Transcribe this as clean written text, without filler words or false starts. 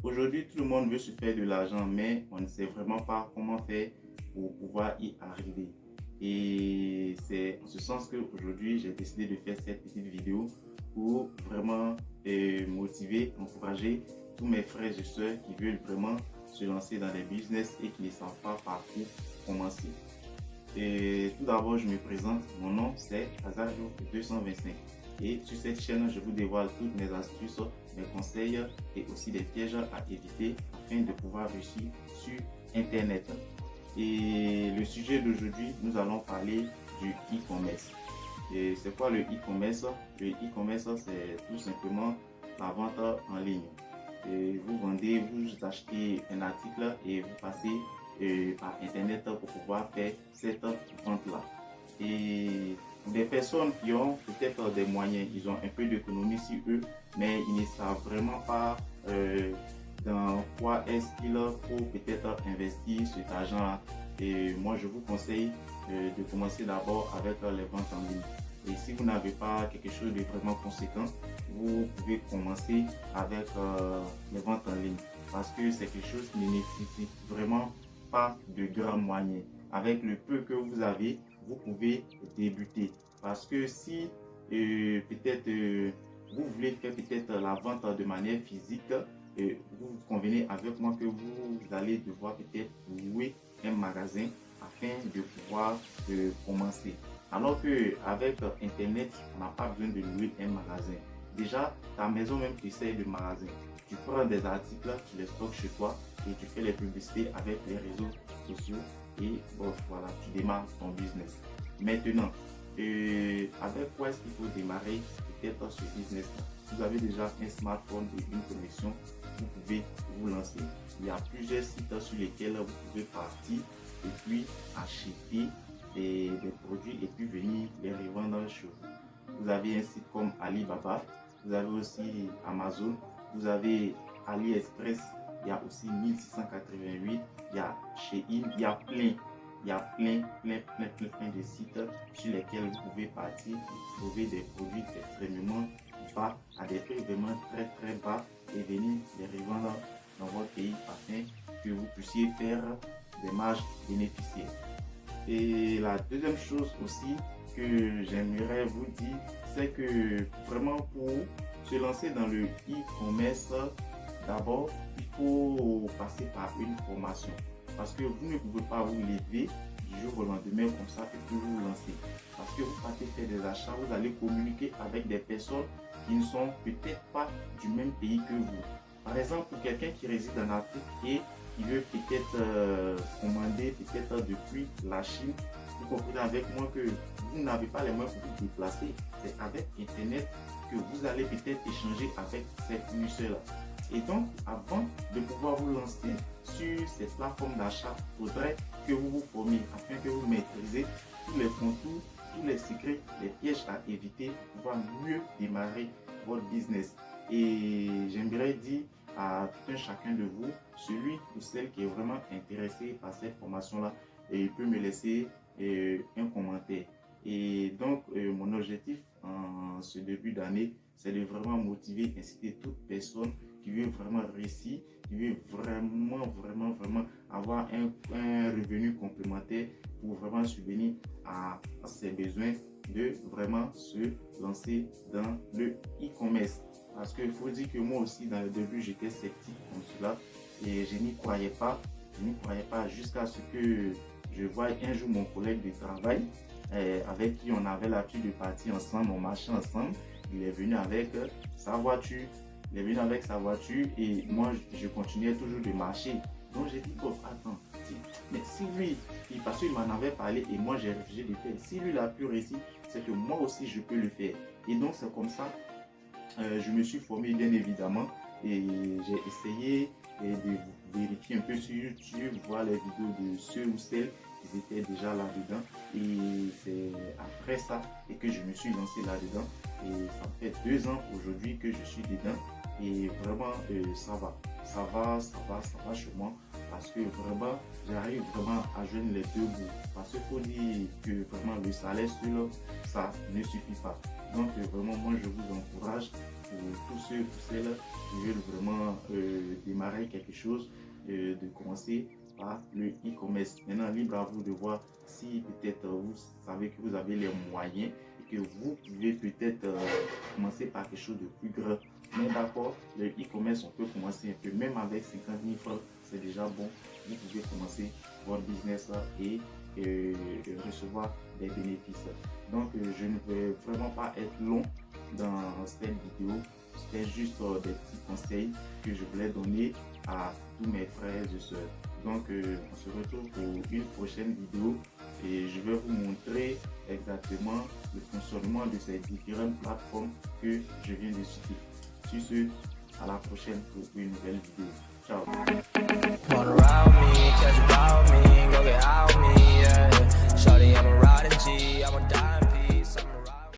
Aujourd'hui, tout le monde veut se faire de l'argent, mais on ne sait vraiment pas comment faire pour pouvoir y arriver. Et c'est en ce sens qu'aujourd'hui, j'ai décidé de faire cette petite vidéo pour vraiment motiver, encourager tous mes frères et sœurs qui veulent vraiment se lancer dans les business et qui ne savent pas par où commencer. Et tout d'abord, je me présente. Mon nom, c'est Azajo 225. Et sur cette chaîne, je vous dévoile toutes mes astuces, mes conseils et aussi des pièges à éviter afin de pouvoir réussir sur Internet. Et le sujet d'aujourd'hui, nous allons parler du e-commerce. Et c'est quoi le e-commerce? Le e-commerce, c'est tout simplement la vente en ligne. Et vous vendez, vous achetez un article et vous passez par Internet pour pouvoir faire cette vente-là. Et des personnes qui ont peut-être des moyens, ils ont un peu d'économie sur eux, mais ils ne savent vraiment pas dans quoi est-ce qu'il faut peut-être investir cet argent-là. Et moi, je vous conseille de commencer d'abord avec les ventes en ligne. Et si vous n'avez pas quelque chose de vraiment conséquent, vous pouvez commencer avec les ventes en ligne parce que c'est quelque chose qui ne nécessite vraiment pas de grands moyens. Avec le peu que vous avez, vous pouvez débuter. Parce que si peut-être vous voulez faire peut-être la vente de manière physique, vous convenez avec moi que vous allez devoir peut-être louer un magasin afin de pouvoir commencer. Alors qu'avec Internet, on n'a pas besoin de louer un magasin. Déjà, ta maison même possède de magasin. Tu prends des articles, tu les stockes chez toi et tu fais les publicités avec les réseaux sociaux et bon, voilà, tu démarres ton business. Maintenant, avec quoi est-ce qu'il faut démarrer peut-être ce business-là? Vous avez déjà un smartphone et une connexion, vous pouvez vous lancer. Il y a plusieurs sites sur lesquels vous pouvez partir et puis acheter des produits et puis venir les revendre chez vous. Vous avez un site comme Alibaba, vous avez aussi Amazon, vous avez AliExpress, il y a aussi 1688, il y a Shein, il y a plein de sites sur lesquels vous pouvez partir et trouver des produits extrêmement bas à des prix vraiment très bas et venir les revendre dans votre pays afin que vous puissiez faire des marges bénéficiaires. Et la deuxième chose aussi que j'aimerais vous dire, c'est que vraiment pour se lancer dans le e-commerce, d'abord, il faut passer par une formation. Parce que vous ne pouvez pas vous lever du jour au lendemain comme ça et puis vous lancer. Parce que vous partez faire des achats, vous allez communiquer avec des personnes qui ne sont peut-être pas du même pays que vous. Par exemple, pour quelqu'un qui réside en Afrique et qui veut peut-être commander peut-être depuis la Chine, vous comprenez avec moi que vous n'avez pas les moyens pour vous déplacer. C'est avec Internet que vous allez peut-être échanger avec ces fournisseurs-là. Et donc, avant de pouvoir vous lancer sur cette plateforme d'achat, il faudrait que vous vous formiez afin que vous maîtrisez tous les contours, tous les secrets, les pièges à éviter pour pouvoir mieux démarrer votre business. Et j'aimerais dire à tout un chacun de vous, celui ou celle qui est vraiment intéressé par cette formation-là, et il peut me laisser un commentaire. Et donc, mon objectif en ce début d'année, c'est de vraiment motiver, inciter toute personne qui veut vraiment réussir, qui veut vraiment avoir un revenu complémentaire pour vraiment subvenir à ses besoins, de vraiment se lancer dans le e-commerce. Parce qu'il faut dire que moi aussi, dans le début, j'étais sceptique comme cela et je n'y croyais pas. Je n'y croyais pas jusqu'à ce que je voie un jour mon collègue de travail avec qui on avait l'habitude de partir ensemble, on marchait ensemble. Il est venu avec sa voiture. Il est venu avec sa voiture et moi, je continuais toujours de marcher. Donc, j'ai dit, bon, attends, mais si lui, parce qu'il m'en avait parlé et moi, j'ai refusé de le faire. Si lui, il a pu réussir, c'est que moi aussi, je peux le faire. Et donc, c'est comme ça je me suis formé bien évidemment et j'ai essayé de vérifier un peu sur YouTube, voir les vidéos de ceux ou celles qui étaient déjà là-dedans. Et c'est après ça et que je me suis lancé là-dedans. Et ça fait 2 ans aujourd'hui que je suis dedans. Et vraiment, ça va chez moi. Parce que vraiment, j'arrive vraiment à joindre les deux bouts. Parce qu'il faut dire que vraiment le salaire seul, ça ne suffit pas. Donc vraiment, moi, je vous encourage pour tous ceux, pour celles qui veulent vraiment démarrer quelque chose, de commencer par le e-commerce. Maintenant, libre à vous de voir si peut-être vous savez que vous avez les moyens et que vous pouvez peut-être commencer par quelque chose de plus grand. Mais d'accord, le e-commerce, on peut commencer un peu, même avec 50 000 francs, c'est déjà bon. Vous pouvez commencer votre business et recevoir des bénéfices. Donc, je ne vais vraiment pas être long dans cette vidéo. C'était juste des petits conseils que je voulais donner à tous mes frères et sœurs. Donc, on se retrouve pour une prochaine vidéo et je vais vous montrer exactement le fonctionnement de ces différentes plateformes que je viens de citer. Sur ce, à la prochaine pour une nouvelle vidéo. Ciao. Shawty, I'm a riding G, I'm a diamond.